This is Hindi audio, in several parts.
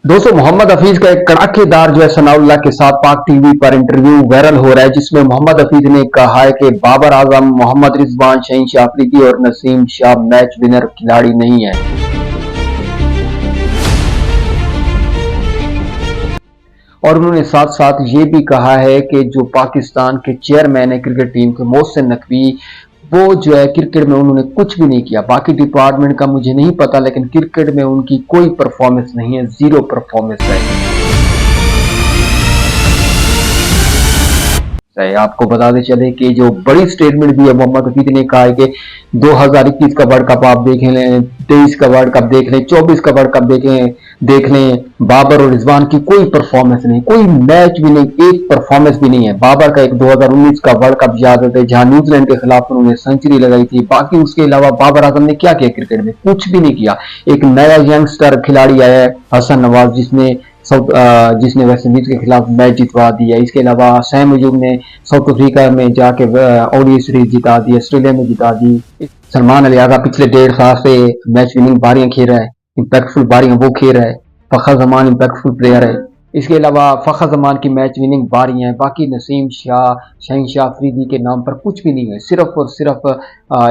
दोस्तों मोहम्मद हफीज का एक कड़ाकेदार जो है सनाउल्लाह के साथ पाक टीवी पर इंटरव्यू वायरल हो रहा है, जिसमें मोहम्मद हफीज ने कहा है कि बाबर आजम, मोहम्मद रिजवान, शहीनशाह अफरीदी और नसीम शाह मैच विनर खिलाड़ी नहीं है। और उन्होंने साथ साथ ये भी कहा है कि जो पाकिस्तान के चेयरमैन है क्रिकेट टीम के, मोहसिन नकवी, वो जो है क्रिकेट में उन्होंने कुछ भी नहीं किया। बाकी डिपार्टमेंट का मुझे नहीं पता, लेकिन क्रिकेट में उनकी कोई परफॉर्मेंस नहीं है, जीरो परफॉर्मेंस है। आपको बताते चले कि जो बड़ी स्टेटमेंट दी है मोहम्मद हफीज ने, कहा है कि 2021 का वर्ल्ड कप आप देख लें, 23 का वर्ल्ड कप देख लें, 24 का वर्ल्ड कप देख लें, बाबर और रिजवान की कोई परफॉर्मेंस नहीं, कोई मैच भी नहीं, एक परफॉर्मेंस भी नहीं है। बाबर का एक 2019 का वर्ल्ड कप याद है जहां न्यूजीलैंड के खिलाफ उन्होंने सेंचुरी लगाई थी। बाकी उसके अलावा बाबर आजम ने क्या किया क्रिकेट में? कुछ भी नहीं किया। एक नया यंगस्टर खिलाड़ी आया है हसन नवाज, जिसने वेस्ट इंडीज के खिलाफ मैच जितवा दिया। इसके अलावा सैम अयूब ने साउथ अफ्रीका में जाके ओडीआई सीरीज जिता दी, ऑस्ट्रेलिया में जिता दी। सलमान अली आगा पिछले 1.5 साल से मैच विनिंग बारियां खेल रहा है, इंपैक्टफुल बारियां वो खेल रहा है। फखर जमान इंपैक्टफुल प्लेयर है। इसके अलावा फखर जमान की मैच विनिंग बारियां हैं। बाकी नसीम शाह, शहीनशाह अफरीदी के नाम पर कुछ भी नहीं है। सिर्फ और सिर्फ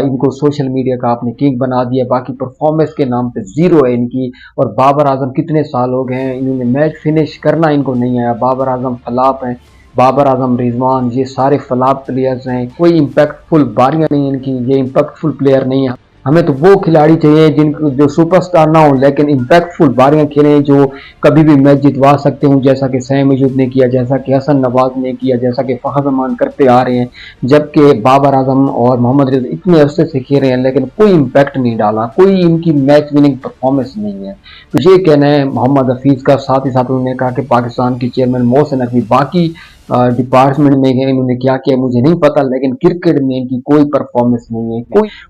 इनको सोशल मीडिया का आपने किंग बना दिया। बाकी परफॉर्मेंस के नाम पे जीरो है इनकी। और बाबर आजम कितने साल हो गए हैं, इन्होंने मैच फिनिश करना इनको नहीं आया। बाबर आजम फलाप हैं, बाबर आजम, रिजवान, ये सारे फलाप प्लेयर्स हैं। कोई इंपैक्टफुल बारियां नहीं इनकी, ये इंपैक्टफुल प्लेयर नहीं है। हमें तो वो खिलाड़ी चाहिए जिनको जो सुपरस्टार ना हो लेकिन इंपैक्टफुल बारियां खेलें, जो कभी भी मैच जितवा सकते हो, जैसा कि सैम अयूब ने किया, जैसा कि हसन नवाज ने किया, जैसा कि फखर जमान करते आ रहे हैं। जबकि बाबर आजम और मोहम्मद रिजवान इतने अरसे से खेल रहे हैं लेकिन कोई इंपैक्ट नहीं डाला, कोई इनकी मैच विनिंग परफॉर्मेंस नहीं है। तो ये कहना है मोहम्मद हफीज का। साथ ही साथ उन्होंने कहा कि पाकिस्तान के चेयरमैन मोहसिन नकवी, बाकी डिपार्टमेंट में है, इन्होंने क्या किया मुझे नहीं पता, लेकिन क्रिकेट में इनकी कोई परफॉर्मेंस नहीं है।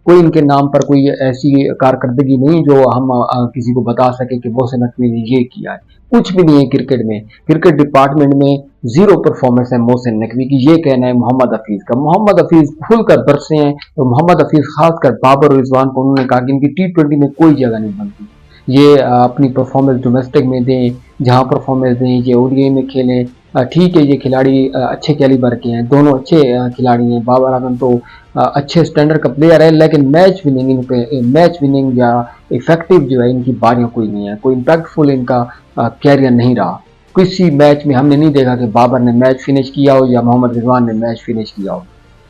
कोई इनके नाम पर कोई ऐसी कारकर्दगी नहीं जो हम किसी को बता सके कि मोहसिन नकवी ने ये किया है। कुछ भी नहीं है क्रिकेट में। क्रिकेट डिपार्टमेंट में जीरो परफॉर्मेंस है मोहसिन नकवी की। ये कहना है मोहम्मद हफीज का। मोहम्मद हफीज खुलकर बरसे हैं। तो मोहम्मद हफीज खासकर बाबर और रिजवान को उन्होंने कहा कि इनकी T20 में कोई जगह नहीं बनती। ये अपनी परफॉर्मेंस डोमेस्टिक में दें, जहां परफॉर्मेंस दें, ये ओडीआई में खेलें। ठीक है, ये खिलाड़ी अच्छे कैलिबर के हैं, दोनों अच्छे खिलाड़ी हैं। बाबर आजम तो अच्छे स्टैंडर्ड का प्लेयर है, लेकिन मैच विनिंग या इफेक्टिव जो है इनकी बारियां कोई नहीं है। कोई इम्पैक्टफुल इनका कैरियर नहीं रहा। किसी मैच में हमने नहीं देखा कि बाबर ने मैच फिनिश किया हो या मोहम्मद रिजवान ने मैच फिनिश किया हो।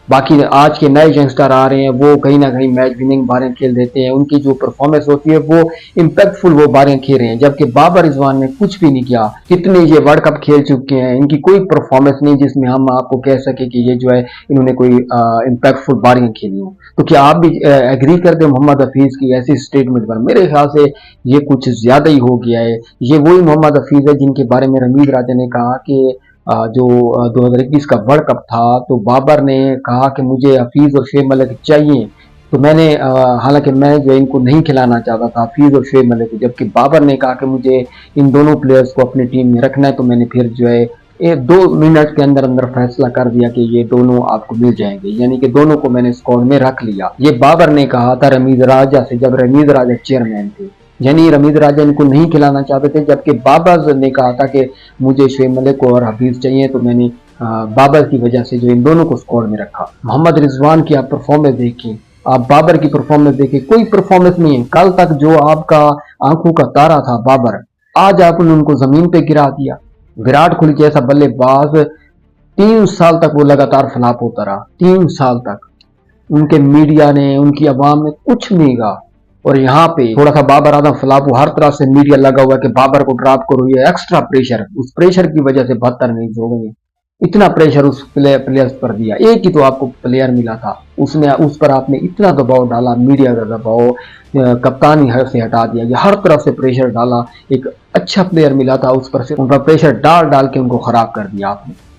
बाकी आज के नए यंगस्टर आ रहे हैं, वो कहीं ना कहीं मैच विनिंग बारें खेल देते हैं। उनकी जो परफॉर्मेंस होती है वो इम्पैक्टफुल वो बारें खेल रहे हैं, जबकि बाबर रिजवान ने कुछ भी नहीं किया। कितने ये वर्ल्ड कप खेल चुके हैं, इनकी कोई परफॉर्मेंस नहीं जिसमें हम आपको कह सके कि ये जो है इन्होंने कोई इम्पैक्टफुल बारियां खेली हो। तो क्या आप भी एग्री करते हो मोहम्मद हफीज की ऐसी स्टेटमेंट पर? मेरे ख्याल से ये कुछ ज्यादा ही हो गया है। ये वही मोहम्मद हफीज है जिनके बारे में रमीज राजा ने कहा कि जो 2021 का वर्ल्ड कप था तो बाबर ने कहा कि मुझे हफीज और शुएब मलिक चाहिए। तो मैंने हालांकि मैं जो इनको नहीं खिलाना चाहता था, हफीज और शुएब मलिक, जबकि बाबर ने कहा कि मुझे इन दोनों प्लेयर्स को अपनी टीम में रखना है। तो मैंने फिर जो है 2 मिनट के अंदर अंदर फैसला कर दिया कि ये दोनों आपको मिल जाएंगे, यानी कि दोनों को मैंने स्क्वाड में रख लिया। ये बाबर ने कहा था रमीज राजा से, जब रमीज राजा चेयरमैन थे। यानी रमीज राजा इनको नहीं खिलाना चाहते थे, जबकि बाबर ने कहा था कि मुझे शुएब मलिक और हफीज चाहिए। तो मैंने बाबर की वजह से जो इन दोनों को स्क्वाड में रखा। मोहम्मद रिजवान की आप परफॉर्मेंस देखिए, आप बाबर की परफॉर्मेंस देखिए, कोई परफॉर्मेंस नहीं है। कल तक जो आपका आंखों का तारा था बाबर, आज आपने उनको जमीन पे गिरा दिया। विराट कोहली जैसा बल्लेबाज 3 साल तक वो लगातार फ्लॉप होता रहा। 3 साल तक उनके मीडिया ने, उनकी आवाम ने कुछ नहीं कहा। और यहाँ पे थोड़ा सा बाबर आजम फ्लॉप, हर तरह से मीडिया लगा हुआ है कि बाबर को ड्रॉप करो। ये एक्स्ट्रा प्रेशर, उस प्रेशर की वजह से 72 रन हो गए। इतना प्रेशर उस प्लेयर्स पर दिया। एक ही तो आपको प्लेयर मिला था, उसने उस पर आपने इतना दबाव डाला, मीडिया का दबाव, कप्तानी से हटा दिया, ये हर तरफ से प्रेशर डाला। एक अच्छा प्लेयर मिला था, उस पर से उन पर प्रेशर डाल डाल के उनको खराब कर दिया आपने।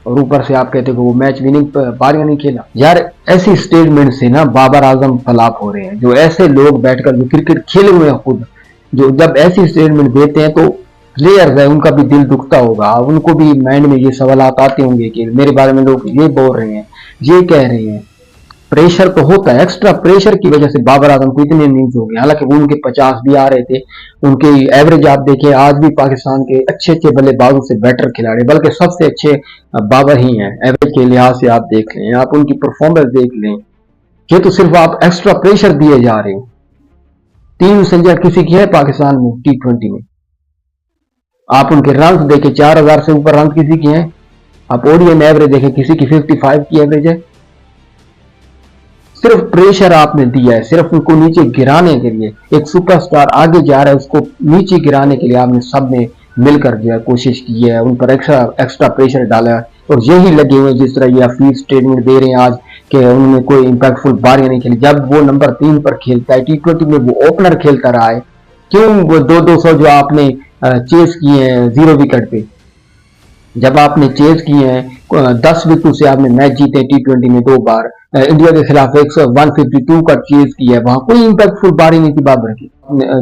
और ऊपर से आप कहते हो वो मैच विनिंग बारियां नहीं खेला। यार ऐसी स्टेटमेंट से ना बाबर आजम फलाप हो रहे हैं। जो ऐसे लोग बैठकर जो क्रिकेट खेले हुए हैं खुद, जो जब ऐसी स्टेटमेंट देते हैं तो प्लेयर्स है उनका भी दिल दुखता होगा। उनको भी माइंड में ये सवाल आते होंगे कि मेरे बारे में लोग ये बोल रहे हैं, ये कह रहे हैं। प्रेशर तो होता है, एक्स्ट्रा प्रेशर की वजह से बाबर आजम को इतने इनिंग्स हो गए। हालांकि वो उनके 50 भी आ रहे थे, उनके एवरेज आप देखें आज भी पाकिस्तान के अच्छे अच्छे बल्लेबाजों से बेटर खिलाड़ी, बल्कि सबसे अच्छे बाबर ही हैं एवरेज के लिहाज से। आप देख लें, आप उनकी परफॉर्मेंस देख लें, ये तो सिर्फ आप एक्स्ट्रा प्रेशर दिए जा रहे हैं। 3 सेंचुरी किसी की है पाकिस्तान में T20 में? आप उनके रन देखें, 4000 से ऊपर रन किसी की हैं? आप ओडीआई में एवरेज देखें, किसी की 55 की एवरेज है। सिर्फ प्रेशर आपने दिया है, सिर्फ उनको नीचे गिराने के लिए। एक सुपरस्टार आगे जा रहा है, उसको नीचे गिराने के लिए आपने सब ने मिलकर जो है कोशिश की है, उन पर एक्स्ट्रा प्रेशर डाला है। और यही लगे हुए जिस तरह ये हफीज स्टेटमेंट दे रहे हैं आज कि उन्होंने कोई इंपैक्टफुल बारियां नहीं खेली। जब वो नंबर 3 पर खेलता है, T20 में वो ओपनर खेलता रहा है, क्यों वो 200 जो आपने चेस किए हैं 0 विकेट पे, जब आपने चेज किए हैं 10 विकेट से आपने मैच जीते T20 में 2 बार, इंडिया के खिलाफ 152 का चेज किया है, वहां कोई इंपैक्टफुल बारी नहीं थी बाबर की।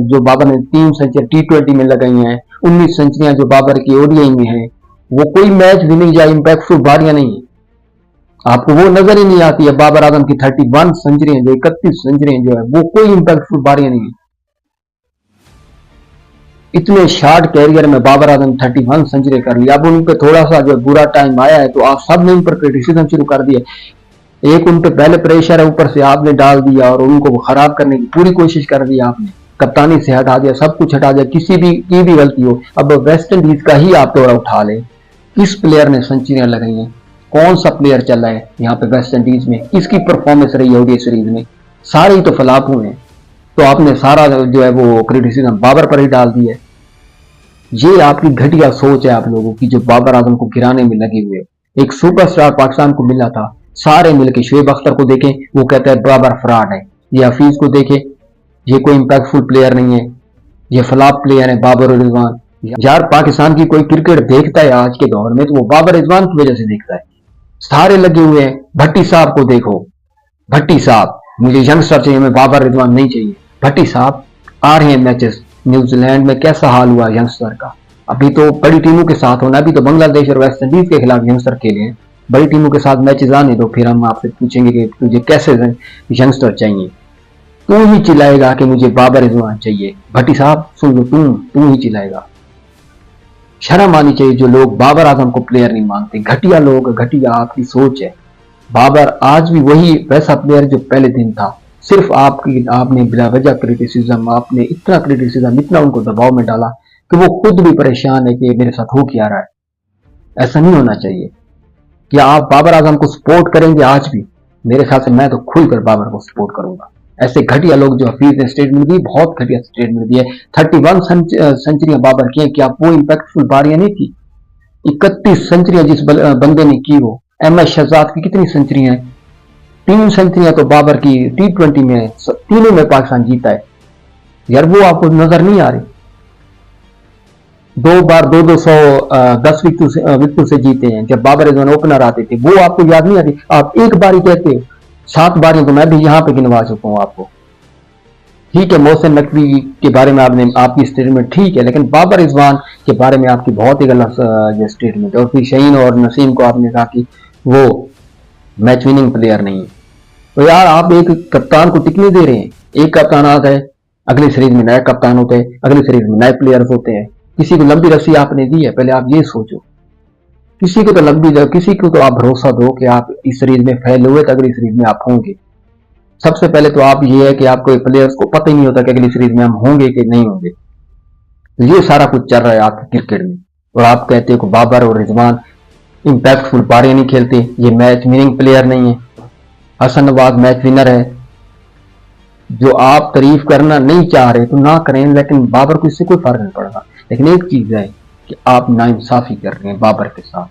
जो बाबर ने 3 सेंचुरी T20 में लगाई हैं, 19 सेंचुरियां जो बाबर की ओडीआई में हैं, वो कोई मैच विनिंग या इंपैक्टफुल बारियां नहीं है। आपको वो नजर ही नहीं आती है। बाबर आजम की 31 सेंचुरी जो 31 सेंचुरी जो है वो कोई इंपैक्टफुल बारियां नहीं है। इतने शॉर्ट कैरियर में बाबर आजम 31 सेंचुरी कर लिया। अब उन पे थोड़ा सा जो बुरा टाइम आया है तो आप सब ने उन पर क्रिटिसिज्म शुरू कर दिया। एक उन पे पहले प्रेशर है, ऊपर से आपने डाल दिया और उनको खराब करने की पूरी कोशिश कर दी आपने। कप्तानी से हटा दिया, सब कुछ हटा दिया, किसी भी की भी गलती हो। अब वेस्ट इंडीज का ही आप दौरा उठा ले, किस प्लेयर ने सेंचुरियां लगाई हैं? कौन सा प्लेयर चला है यहाँ पे वेस्ट इंडीज में? किसकी परफॉर्मेंस रही है ओडीआई सीरीज में? सारे ही तो फ्लॉप हुए हैं। तो आपने सारा जो है वो क्रिटिसिज्म बाबर पर ही डाल दिया है। ये आपकी घटिया सोच है आप लोगों की, जो बाबर आजम को गिराने में लगे हुए। एक सुपरस्टार पाकिस्तान को मिला था, सारे मिलके। शुएब अख्तर को देखें, वो कहता है बाबर फ्रॉड है। ये हफीज को देखें, ये कोई इंपैक्टफुल प्लेयर नहीं है, ये फ्लॉप प्लेयर है बाबर और रिजवान। यार पाकिस्तान की कोई क्रिकेट देखता है आज के दौर में तो वो बाबर रिजवान की वजह से देखता है। सारे लगे हुए हैं। भट्टी साहब को देखो, भट्टी साहब, मुझे यंगस्टर चाहिए, मैं बाबर रिजवान नहीं चाहिए। भट्टी साहब आ रहे हैं मैचेस। न्यूजीलैंड में कैसा हाल हुआ यंगस्टर का? अभी तो बड़ी टीमों के साथ होना, अभी तो बांग्लादेश और वेस्ट इंडीज के खिलाफ यंगस्टर खेले हैं। बड़ी टीमों के साथ मैचेस आने दो, फिर हम आपसे पूछेंगे कि तुझे कैसे यंगस्टर चाहिए। तू ही चिल्लाएगा कि मुझे बाबर रिजवान चाहिए। भट्टी साहब सुन लो, तू ही चिल्लाएगा। शर्म आनी चाहिए जो लोग बाबर आजम को प्लेयर नहीं मानते। घटिया लोग, घटिया आपकी सोच है। बाबर आज भी वही वैसा प्लेयर जो पहले दिन था। सिर्फ आपने बिला वजह क्रिटिसिज्म, आपने इतना क्रिटिसिज्म, इतना उनको दबाव में डाला कि वो खुद भी परेशान है कि मेरे साथ हो क्या रहा है। ऐसा नहीं होना चाहिए। क्या आप बाबर आजम को सपोर्ट करेंगे आज भी? मेरे ख्याल से मैं तो खुलकर बाबर को सपोर्ट करूंगा। ऐसे घटिया लोग जो हफीज ने स्टेटमेंट दी, बहुत घटिया स्टेटमेंट दी है। 31 सेंचुरियां बाबर की हैं, क्या वो इंपैक्टफुल बारियां नहीं की? 31 सेंचुरियां जिस बंदे ने की, वो MS शहजाद की कितनी सेंचुरियां हैं? 3 सेंचुरियां तो बाबर की T20 में, तीनों में पाकिस्तान जीता है। यार वो आपको नजर नहीं आ रही? 2 बार 210 विकेट से जीते हैं जब बाबर रिजवान ओपनर आते थे, वो आपको याद नहीं आती? आप एक बार ही कहते हो, 7 बार तो मैं भी यहां पे गिनवा चुका हूं आपको। ठीक है, मोहसिन नकवी के बारे में आपकी स्टेटमेंट ठीक है, लेकिन बाबर रिजवान के बारे में आपकी बहुत ही गलत स्टेटमेंट है। और फिर शहीन और नसीम को आपने कहा कि वो मैच विनिंग प्लेयर नहीं है। तो यार आप एक कप्तान को टिकने दे रहे हैं। एक कप्तान आता है, अगली सीरीज में नया कप्तान होते हैं, अगली सीरीज में नए प्लेयर्स होते हैं। किसी को लंबी रस्सी आपने दी है, पहले आप ये सोचो। किसी को तो लंबी, किसी को तो आप भरोसा दो कि आप इस सीरीज में फेल हुए तो अगली सीरीज में आप होंगे। सबसे पहले तो आप ये है कि आपको प्लेयर्स को पता ही नहीं होता कि अगली सीरीज में हम होंगे कि नहीं होंगे। ये सारा कुछ चल रहा है आपके क्रिकेट में, और आप कहते हो कि बाबर और रिजवान इंपैक्टफुल बारियां नहीं खेलते, ये मैच विनिंग प्लेयर नहीं है। हसन नवाज मैच विनर है। जो आप तारीफ करना नहीं चाह रहे तो ना करें, लेकिन बाबर को इससे कोई फर्क नहीं पड़ता। लेकिन एक चीज है कि आप नाइंसाफी कर रहे हैं बाबर के साथ।